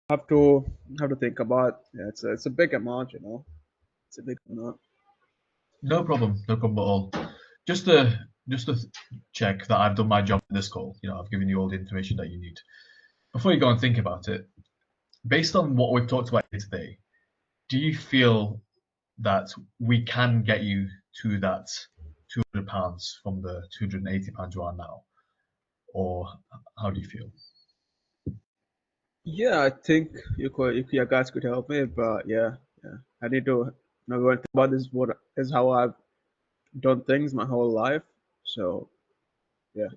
Have to have to think about. Yeah, it's a big amount, It's a big amount. No problem at all. Just to check that I've done my job in this call. I've given you all the information that you need. Before you go and think about it, based on what we've talked about here today, do you feel that we can get you to that £200 from the £280 you are now, or how do you feel? Yeah, I think you guys could help me, but yeah, I need to go and think about this. What is how I've done things my whole life. So yeah,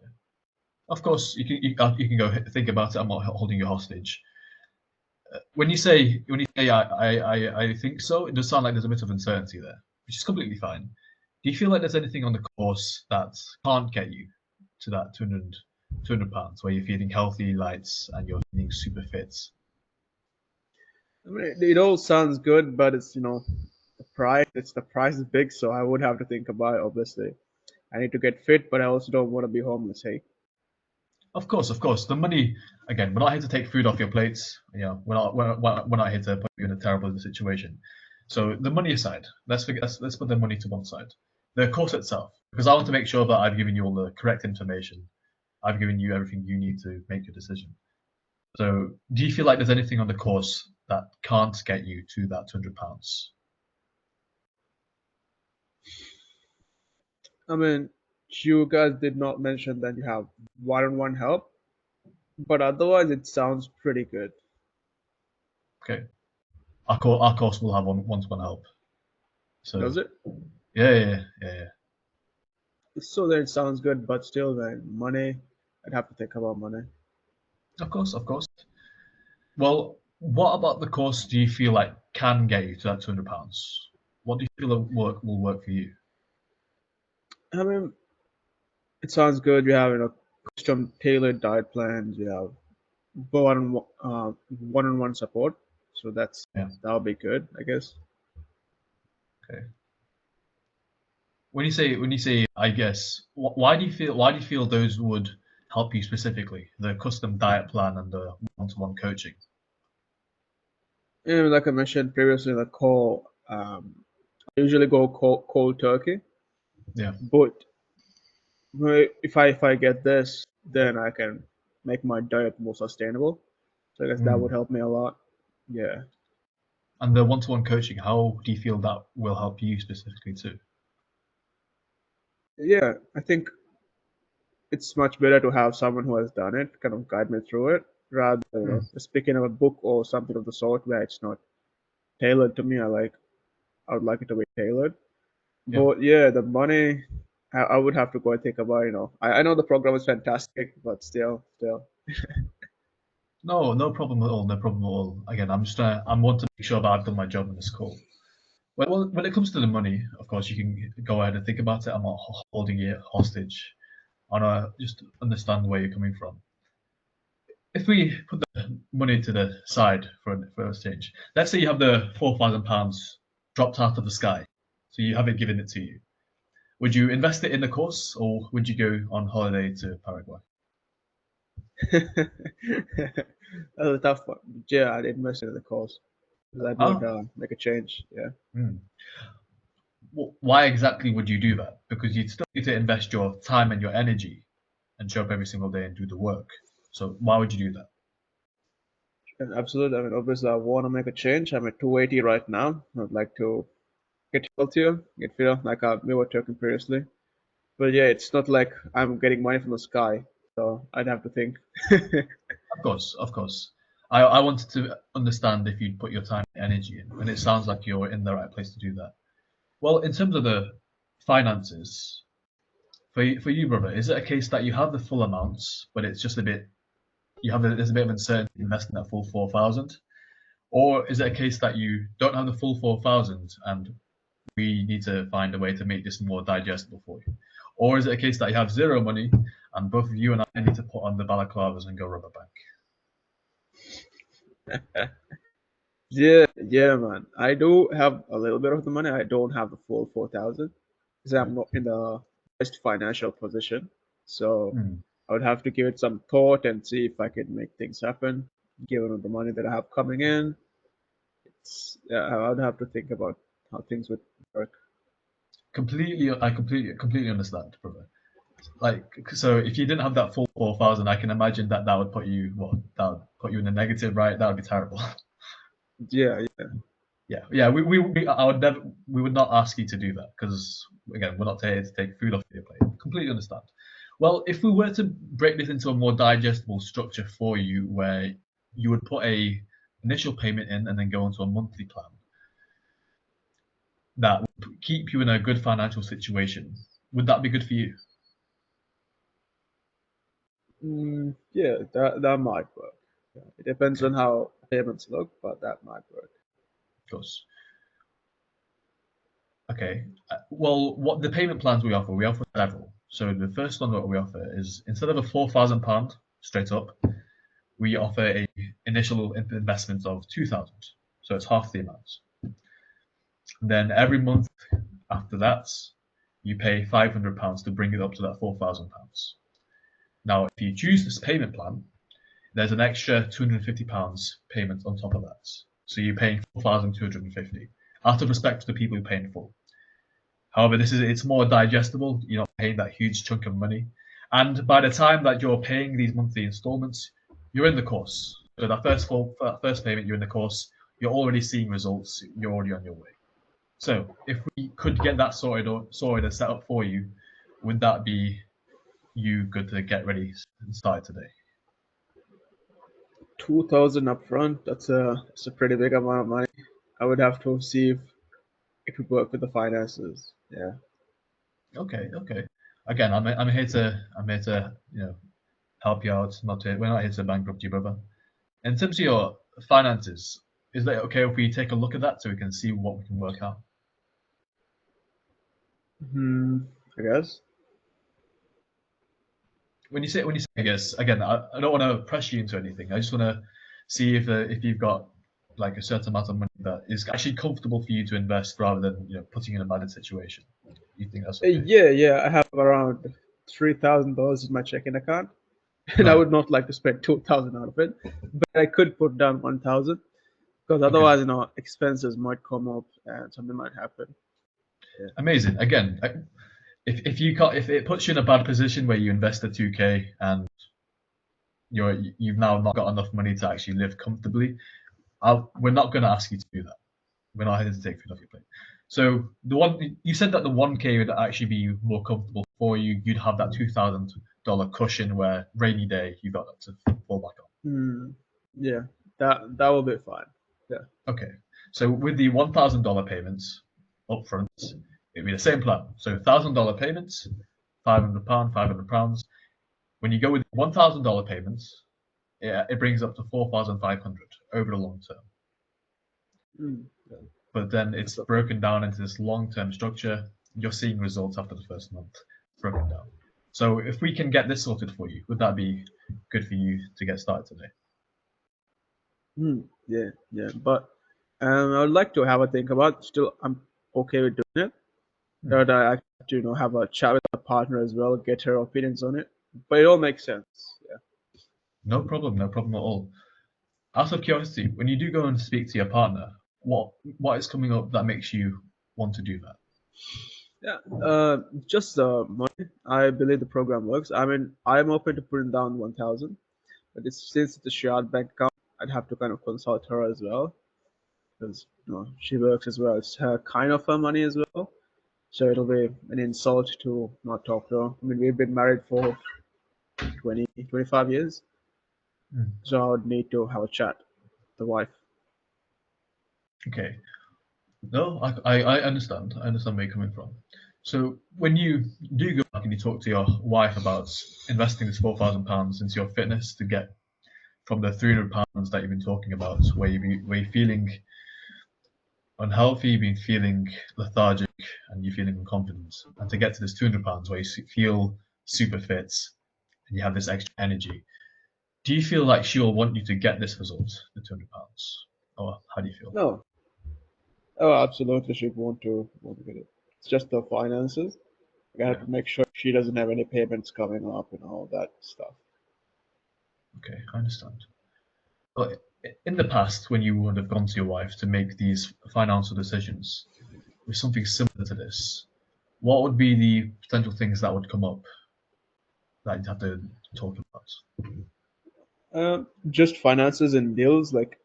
Of course, you can go think about it. I'm not holding you hostage. When you say I think so, it does sound like there's a bit of uncertainty there, which is completely fine. Do you feel like there's anything on the course that can't get you to that £200 where you're feeling healthy, lights, and you're feeling super fit? I mean, it all sounds good, but it's the price. It's the price is big, so I would have to think about it. Obviously, I need to get fit, but I also don't want to be homeless. Hey. Of course, of course. The money, again, we're not here to take food off your plates. We're not here to put you in a terrible situation. So the money aside, let's put the money to one side. The course itself, because I want to make sure that I've given you all the correct information. I've given you everything you need to make your decision. So do you feel like there's anything on the course that can't get you to that £200? I mean, you guys did not mention that you have one-on-one help, but otherwise it sounds pretty good. Okay. Our course will have one-to-one help. So Does it? yeah. So then it sounds good, but still, then money. I'd have to think about money. Of course, of course. Well, what about the course do you feel like can get you to that £200? What do you feel will work for you? I mean, it sounds good. You have custom tailored diet plans. You have one one-on-one support. So Yeah. that'll be good, I guess. Okay. When you say I guess, why do you feel those would help you specifically? The custom diet plan and the one-to-one coaching. And like I mentioned previously in the call, I usually go cold turkey, Yeah. but if I get this, then I can make my diet more sustainable. So I guess that would Mm. help me a lot. Yeah, And the one-to-one coaching, how do you feel that will help you specifically too? yeah. I think it's much better to have someone who has done it kind of guide me through it rather than Mm. just picking up a book or something of the sort where it's not tailored to me. I would like it to be tailored. Yeah. But yeah, the money, I would have to go and think about. I know the program is fantastic, but still. No, no problem at all. No problem at all. Again, I want to make sure that I've done my job in this call. Well, when it comes to the money, of course, you can go ahead and think about it. I'm not holding you hostage. I want to just understand where you're coming from. If we put the money to the side for a stage, let's say you have the £4,000 dropped out of the sky, so you haven't given it to you. Would you invest it in the course, or would you go on holiday to Paraguay? That was a tough one. Yeah, I'd invest in the cause. That would Ah, make a change. Yeah. hmm. Why exactly would you do that? Because you'd still need to invest your time and your energy and show up every single day and do the work. So why would you do that? And absolutely. I mean, obviously, I want to make a change. I'm at 280 right now. I'd like to get healthier, get fitter, like we were talking previously. But yeah, it's not like I'm getting money from the sky. So I'd have to think. Of course, of course. I wanted to understand if you'd put your time and energy in, and it sounds like you're in the right place to do that. Well, in terms of the finances, for you, brother, is it a case that you have the full amounts, but it's just a bit there's a bit of uncertainty investing that full 4,000, or is it a case that you don't have the full 4,000 and we need to find a way to make this more digestible for you, or is it a case that you have zero money and both of you and I need to put on the balaclavas and go rob a bank? Yeah, man. I do have a little bit of the money. I don't have the full 4,000 because Yeah. I'm not in the best financial position. So Hmm. I would have to give it some thought and see if I could make things happen. given the money that I have coming in. Yeah, I'd have to think about how things would work. I completely understand, brother. Like, so if you didn't have that full 4,000, I can imagine that would put you that would put you in the negative, right? That would be terrible. Yeah, yeah. Yeah. We would not ask you to do that because again, we're not here to take food off your plate. Completely understand. Well, if we were to break this into a more digestible structure for you, where you would put a initial payment in and then go into a monthly plan that would keep you in a good financial situation, would that be good for you? Yeah, that might work. Yeah, it depends Okay, on how payments look, but that might work. of course. Okay. Well, what the payment plans we offer several. So the first one that we offer is instead of a £4,000 straight up, we offer a initial investment of 2,000. So it's half the amount. Then every month after that, you pay £500 to bring it up to that £4,000. Now, if you choose this payment plan, there's an extra £250 payment on top of that. So you're paying 4,250 out of respect to the people who pay in full. However, it's more digestible. You're not paying that huge chunk of money, and by the time that you're paying these monthly installments, you're in the course. So that first payment, you're in the course. You're already seeing results. You're already on your way. So if we could get that sorted and set up for you, would that be you good to get ready and start today? 2,000 upfront. That's a pretty big amount of money. I would have to see if it would work with the finances. Yeah. Okay. Again, I'm here to help you out. We're not here to bankrupt you, brother. In terms of your finances, is that okay if we take a look at that so we can see what we can work out? Hmm. I guess. When you say I guess again, I don't want to press you into anything. I just want to see if you've got like a certain amount of money that is actually comfortable for you to invest rather than putting you in a bad situation. You think that's okay? Yeah. I have around $3,000 in my checking account, and I Right. would not like to spend 2,000 out of it. But I could put down 1,000 because Okay. otherwise, expenses might come up and something might happen. Yeah. Amazing. Again, if it puts you in a bad position where you invest the 2K and you've now not got enough money to actually live comfortably, we're not going to ask you to do that. We're not here to take food off your plate. So the one you said that the 1K would actually be more comfortable for you. You'd have that $2,000 cushion where rainy day you got that to fall back on. Hmm. Yeah. That will be fine. Yeah. Okay. So with the $1,000 payments up front, it'd be the same plan. So $1,000 payments, £500, £500. When you go with $1,000 payments, it brings up to 4,500 over the long term. Yeah. But then it's That's a, broken down into this long-term structure. You're seeing results after the first month broken down. So if we can get this sorted for you, would that be good for you to get started today? yeah. But I would like to have a think about. Still, I'm okay with doing it. Hmm. But I have to, have a chat with my partner as well, get her opinions on it. But it all makes sense. Yeah. No problem at all. Out of curiosity, when you do go and speak to your partner, what is coming up that makes you want to do that? Yeah. Just the money. I believe the program works. I mean, I'm open to putting down 1,000, but since it's a shared bank account, I'd have to kind of consult her as well because she works as well. It's her kind of her money as well. So it'll be an insult to not talk to her. I mean, we've been married for 20, 25 years, Hmm. so I would need to have a chat with the wife. Okay. No, I understand. I understand where you're coming from. So when you do go back and you talk to your wife about investing this £4,000 into your fitness to get from the £300 that you've been talking about, where you're feeling unhealthy, you've been feeling lethargic, and you're feeling unconfident, and to get to this £200 where you feel super fit and you have this extra energy, do you feel like she'll want you to get this result, the £200, or how do you feel? No, oh, absolutely, she'd want to get it. It's just the finances. I have Yeah. to make sure she doesn't have any payments coming up and all that stuff. Okay, I understand. But in the past, when you would have gone to your wife to make these financial decisions with something similar to this, what would be the potential things that would come up that you'd have to talk about? Just finances and bills. Like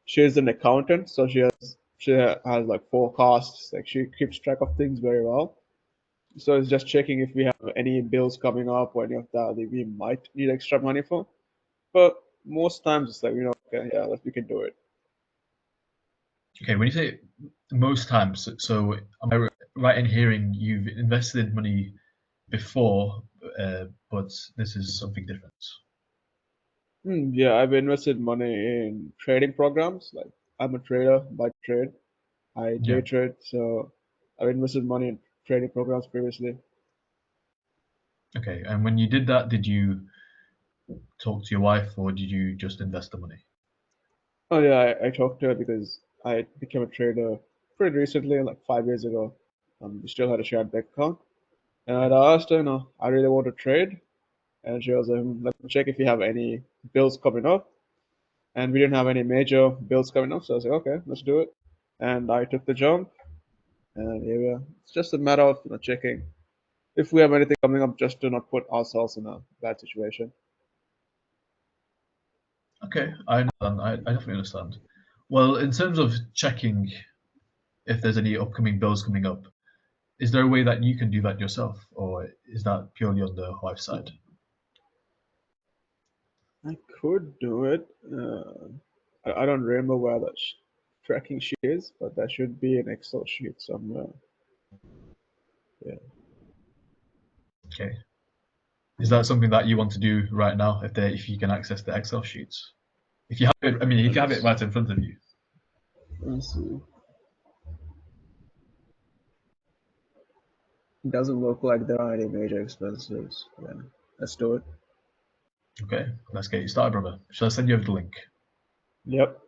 she's an accountant, so she has like forecasts. Like she keeps track of things very well. So it's just checking if we have any bills coming up or any of that we might need extra money for. But most times it's like, okay, yeah, we can do it. Okay, when you say most times, so am I right in hearing you've invested money before, but this is something different? Yeah, I've invested money in trading programs. Like I'm a trader by trade. I day Yeah. trade, so I've invested money in trading programs previously. Okay, and when you did that, did you talk to your wife or did you just invest the money? Oh yeah, I talked to her because I became a trader pretty recently, like 5 years ago. We still had a shared bank account, and I asked her, I really want to trade, and she was like, let me check if you have any bills coming up, and we didn't have any major bills coming up, so I was like, okay, let's do it, and I took the jump, and here we are. It's just a matter of checking if we have anything coming up, just to not put ourselves in a bad situation. Okay, I understand. I definitely understand. Well, in terms of checking if there's any upcoming bills coming up, is there a way that you can do that yourself, or is that purely on the wife's side? I could do it. I don't remember where that tracking sheet is, but there should be an Excel sheet somewhere. Yeah. Okay. Is that something that you want to do right now if you can access the Excel sheets? If you have it, I mean, if you have it right in front of you. Let's see. It doesn't look like there are any major expenses. Yeah. Let's do it. Okay, let's get you started, brother. Shall I send you over the link? Yep.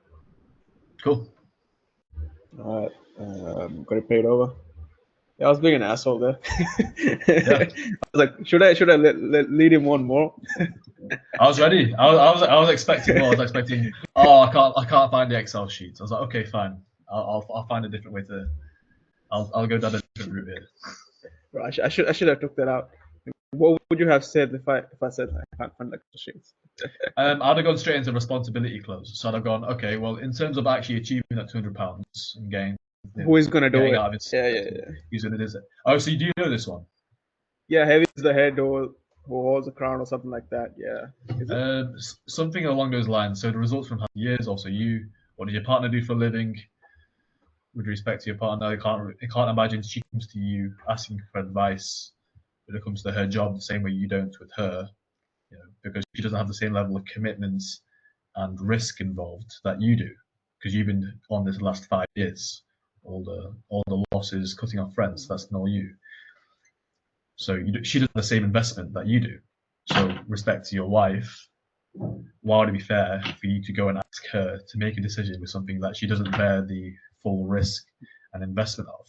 Cool. All right. Got it paid over. Yeah, I was being an asshole there. Yeah, I was like, should I lead him on more? I was ready. I was expecting more. I was expecting. Oh, I can't find the Excel sheets. I was like, okay, fine. I'll find a different way to. I'll go down a different route here. Bro, I should have took that out. What would you have said if I said I can't find Excel sheets? I'd have gone straight into responsibility clause. So I'd have gone, okay, well, in terms of actually achieving that £200 and Who is gonna do getting it? out of it, Yeah, yeah, yeah. who's going to do it? Oh, so you do know this one? Yeah, heavy is the head who holds the crown or something like that. Yeah. Is it? Something along those lines. So the results from how years, also you, what did your partner do for a living? With respect to your partner, I can't imagine she comes to you asking for advice when it comes to her job the same way you don't with her, because she doesn't have the same level of commitments and risk involved that you do, because you've been on this last 5 years. All the losses, cutting off friends, that's not you. So she doesn't have the same investment that you do. So respect to your wife. Why would it be fair for you to go and ask her to make a decision with something that she doesn't bear the full risk and investment of,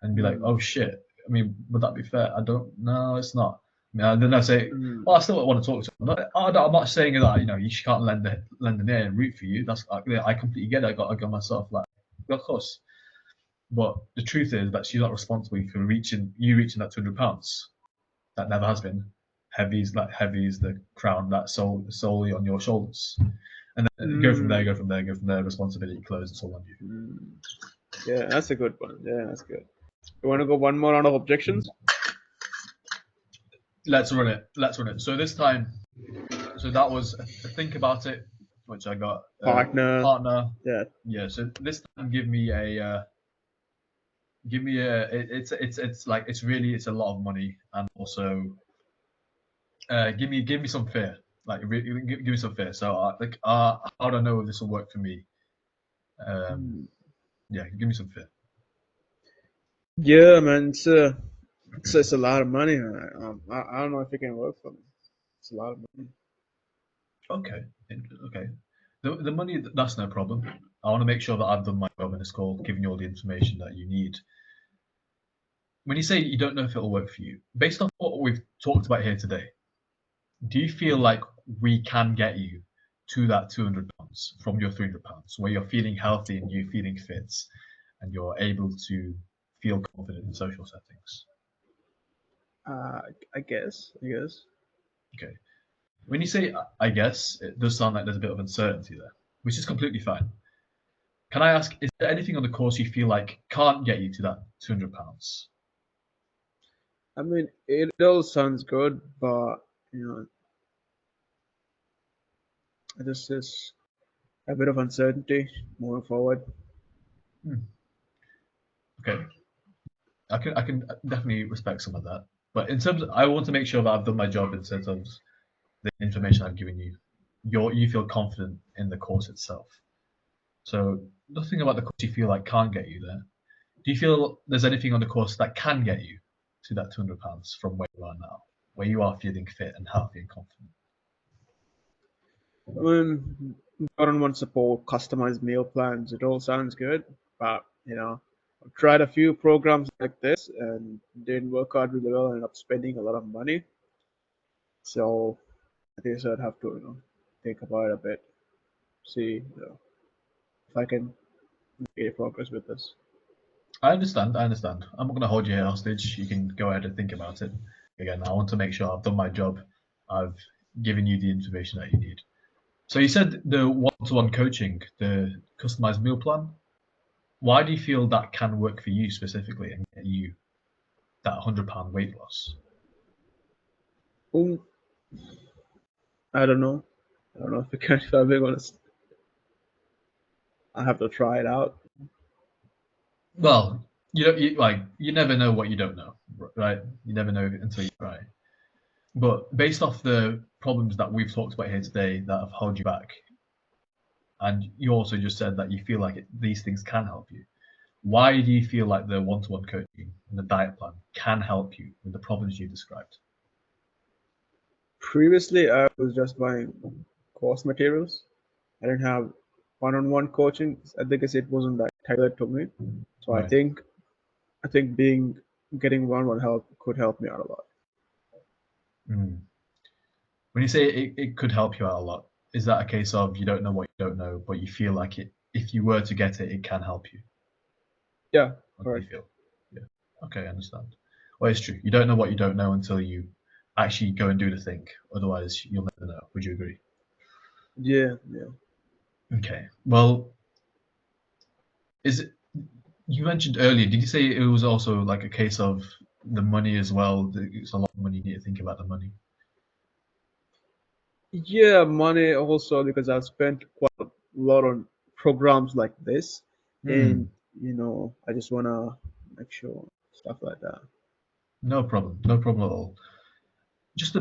and be like, Mm, oh shit? I mean, would that be fair? I don't. No, it's not. I mean, then I say, mm, well, I still want to talk to her. I'm not saying that she can't lend an ear and root for you. That's I completely get it. I got myself like, of course. But the truth is that she's not responsible for reaching that £200. That never has been. Heavy is the crown that's solely on your shoulders. And then go from there, mm, go from there, go from there. Responsibility closed. It's all on you. mm. Yeah, that's a good one. Yeah, that's good. You want to go one more round of objections? Let's run it. Let's run it. So this time, so that was a think about it, which I got Partner. partner. Yeah. Yeah. So this time, give me a. It's like it's a lot of money, and also give me some fear. Like give me some fear. So how do I know if this will work for me? Um, Mm. yeah, give me some fear. Yeah, man. It's a lot of money. I don't know if it can work for me. It's a lot of money. Okay. Okay. The money, that's no problem. I want to make sure that I've done my job in this call, giving you all the information that you need. When you say you don't know if it'll work for you, based on what we've talked about here today, do you feel like we can get you to that 200 pounds from your 300 pounds, where you're feeling healthy and you're feeling fit and you're able to feel confident in social settings? Uh, I guess. I guess. Okay. When you say I guess, it does sound like there's a bit of uncertainty there, which is completely fine. Can I ask, is there anything on the course you feel like can't get you to that 200 pounds? I mean, it all sounds good, but this is a bit of uncertainty moving forward. Hmm. Okay. I can definitely respect some of that. But in terms of, I want to make sure that I've done my job in terms of the information I've given you. You feel confident in the course itself. So nothing about the course you feel like can't get you there. Do you feel there's anything on the course that can get you to that 200 pounds from where you are now, where you are feeling fit and healthy and confident? I mean, one-on-one support, customized meal plans, it all sounds good, but I've tried a few programs like this and didn't work out really well. I ended up spending a lot of money, so I guess I'd have to think about it a bit, see if I can make any progress with this. I understand. I understand. I'm not going to hold you hostage. You can go ahead and think about it. Again, I want to make sure I've done my job. I've given you the information that you need. So you said the one-to-one coaching, the customized meal plan. Why do you feel that can work for you specifically and get you that £100 weight loss? Um, I don't know. I don't know if I can. If I'm being honest, I have to try it out. Well, you never know what you don't know, right? You never know until you try. But based off the problems that we've talked about here today that have held you back, and you also just said that you feel like these things can help you. Why do you feel like the one-to-one coaching and the diet plan can help you with the problems you described? Previously, I was just buying course materials. I didn't have one-on-one coaching. I think it wasn't that tailored to me. So Right. I think getting one-on-one help could help me out a lot. Mm. When you say it could help you out a lot, is that a case of you don't know what you don't know, but you feel like if you were to get it, it can help you? Yeah, What do you correct. feel? Yeah. Okay, I understand. Well, it's true. You don't know what you don't know until you actually go and do the thing. Otherwise, you'll never know. Would you agree? Yeah, yeah. Okay. Well, is it, you mentioned earlier, did you say it was also like a case of the money as well? It's a lot of money. You need to think about the money. Yeah, money also because I've spent quite a lot on programs like this, and Hmm. I just wanna make sure stuff like that. No problem. No problem at all. Just to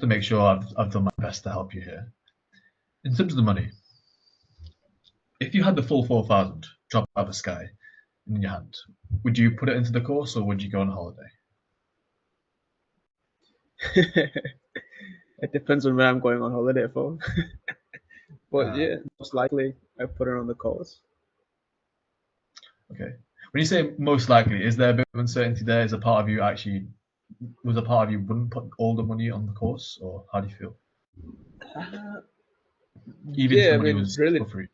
make sure I've done my best to help you here. In terms of the money, if you had the full 4,000 drop out of the sky in your hand, would you put it into the course or would you go on holiday? It depends on where I'm going on holiday for. But Uh, yeah, most likely I put it on the course. okay. When you say most likely, is there a bit of uncertainty there? Is a part of you actually was a part of you wouldn't put all the money on the course, or how do you feel? Uh, Even if the yeah, I money mean, was really, for free.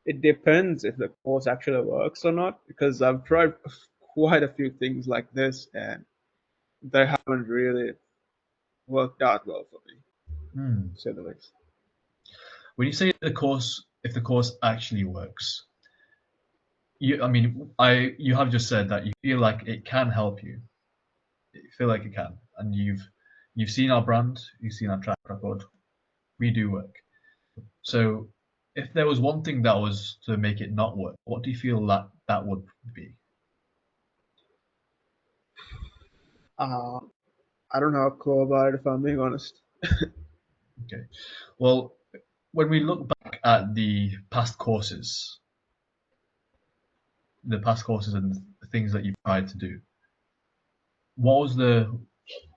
it depends if the course actually works or not, because I've tried quite a few things like this and they haven't really worked out well for me, Hmm. to say the least. When you say the course, if the course actually works, you have just said that you feel like it can help you. You feel like it can, and you've seen our brand, you've seen our track record. We do work. So, if there was one thing that was to make it not work, what do you feel that would be? Uh, I don't have a clue about it if I'm being honest. Okay. Well, when we look back at the past courses and the things that you've tried to do, what was the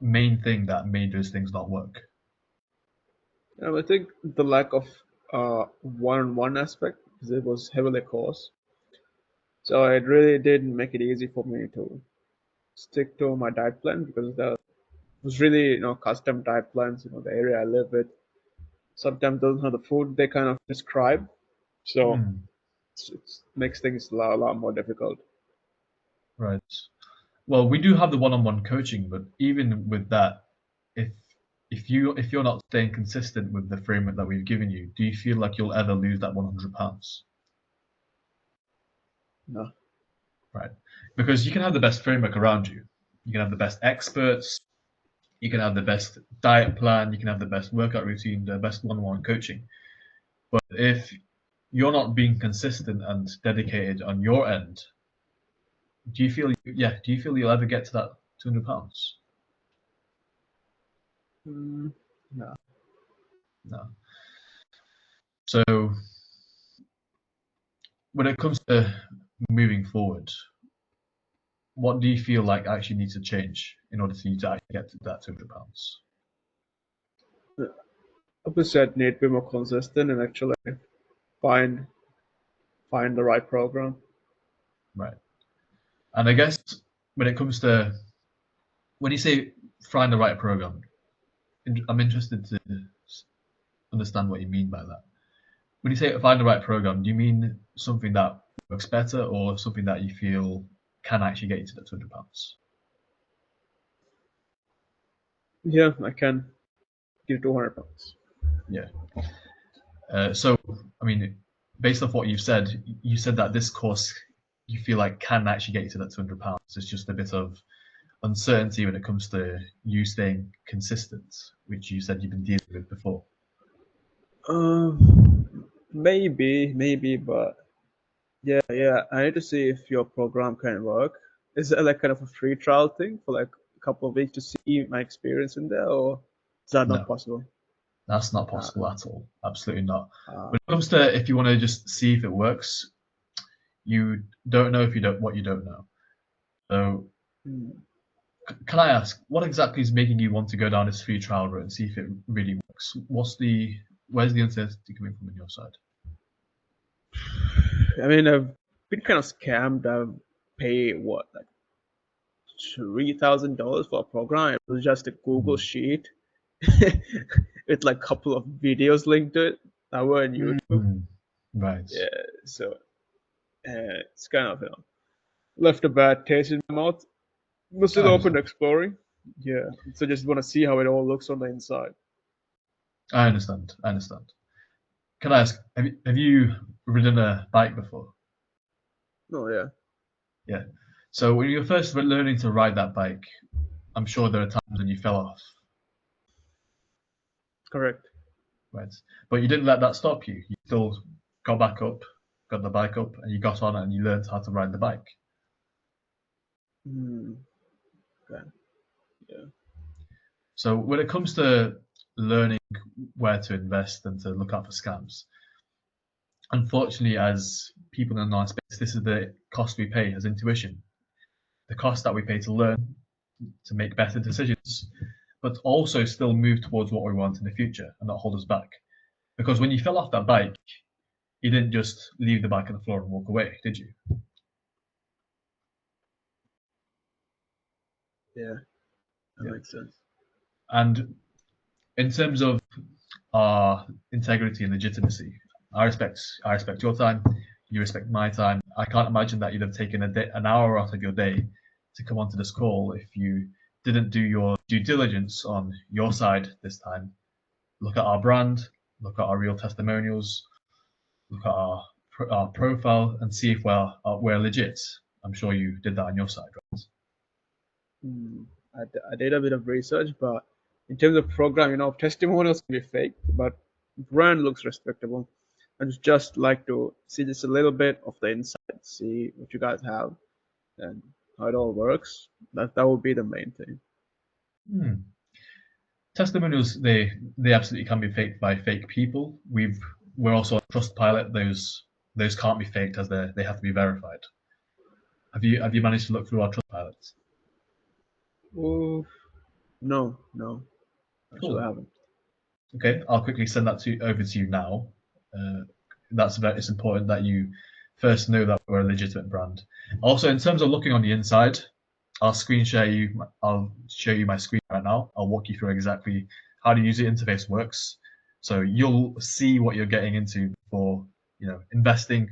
main thing that made those things not work? I think the lack of one-on-one aspect, because it was heavily course. So it really didn't make it easy for me to stick to my diet plan because there was really custom diet plans. The area I live with, sometimes doesn't have the food they kind of describe. So Hmm. it makes things a lot more difficult. Right. Well, we do have the one-on-one coaching, but even with that, if if you're not staying consistent with the framework that we've given you, do you feel like you'll ever lose that £100? No. Right. Because you can have the best framework around you. You can have the best experts, you can have the best diet plan, you can have the best workout routine, the best one-on-one coaching. But if you're not being consistent and dedicated on your end, do you feel you'll ever get to that £200? Mm, no. No. So when it comes to moving forward, what do you feel like actually needs to change in order for you to actually get to that £200? Obviously, I'd need to be more consistent and actually find find the right program. Right. And I guess when it comes to when you say find the right program, I'm interested to understand what you mean by that. When you say find the right program, do you mean something that works better or something that you feel can actually get you to that £200? Yeah, I can give £200. Yeah. So, I mean, based off what you said that this course you feel like can actually get you to that £200. It's just a bit of uncertainty when it comes to you staying consistent, which you said you've been dealing with before. Maybe, but yeah. I need to see if your program can work. Is it like kind of a free trial thing for like a couple of weeks to see my experience in there, or is that not No, possible? that's not Uh, possible at all. Absolutely not. uh, When it comes to if you want to just see if it works, you don't know if you don't what you don't know. So, hmm. can I ask what exactly is making you want to go down this free trial route and see if it really works? Where's the uncertainty coming from on your side? I mean, I've been kind of scammed. I've paid what, like $3,000 for a program. It was just a Google Hmm. sheet with like a couple of videos linked to it that were on YouTube. Hmm. Right. Yeah, so it's kind of left a bad taste in my mouth. But I still open to understand. exploring. Yeah, so just want to see how it all looks on the inside. I understand. I understand. Can I ask, have you ridden a bike before? Oh yeah, Yeah. So when you were first learning to ride that bike, I'm sure there are times when you fell off, correct. right? But you didn't let that stop you. You still got back up, got the bike up, and you got on it and you learned how to ride the bike. Hmm. Okay. Yeah. So when it comes to learning where to invest and to look out for scams, unfortunately, as people in our space, this is the cost we pay as intuition, the cost that we pay to learn, to make better decisions, but also still move towards what we want in the future and not hold us back. Because when you fell off that bike, you didn't just leave the bike on the floor and walk away, did you? Yeah, that Yeah. makes sense. And in terms of our integrity and legitimacy, I respect your time, you respect my time. I can't imagine that you'd have taken an hour out of your day to come onto this call if you didn't do your due diligence on your side this time. Look at our brand, look at our real testimonials, look at our profile, and see if we're legit. I'm sure you did that on your side, right? Hmm. I did a bit of research, but in terms of program, testimonials can be fake, but brand looks respectable. I just like to see just a little bit of the inside, see what you guys have and how it all works. That would be the main thing. Hmm. Testimonials, they absolutely can be faked by fake people. We're also on Trustpilot. Those can't be faked as they have to be verified. Have you managed to look through our Trustpilot? Oh no, actually I Cool. haven't. Okay, I'll quickly send that over to you now. Uh, it's important that you first know that we're a legitimate brand. Also, in terms of looking on the inside, I'll show you my screen right now. I'll walk you through exactly how the user interface works. So you'll see what you're getting into for investing.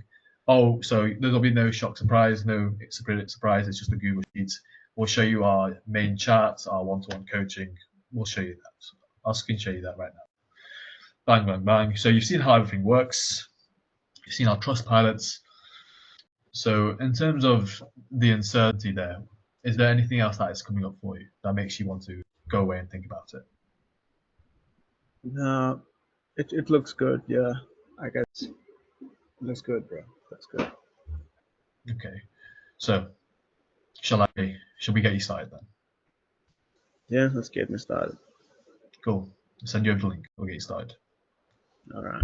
Oh, so there'll be no shock surprise, no surprise. It's just a Google Sheet. We'll show you our main charts, our one-to-one coaching. We'll show you that. So I'll screen show you that right now. Bang, bang, bang. So you've seen how everything works. You've seen our trust pilots. So in terms of the uncertainty there, is there anything else that is coming up for you that makes you want to go away and think about it? No, it looks good. Yeah, I guess it looks good, bro. That's good. Okay. So shall we get you started then? Yeah, let's get me started. Cool. I'll send you over the link. We'll get you started. All right.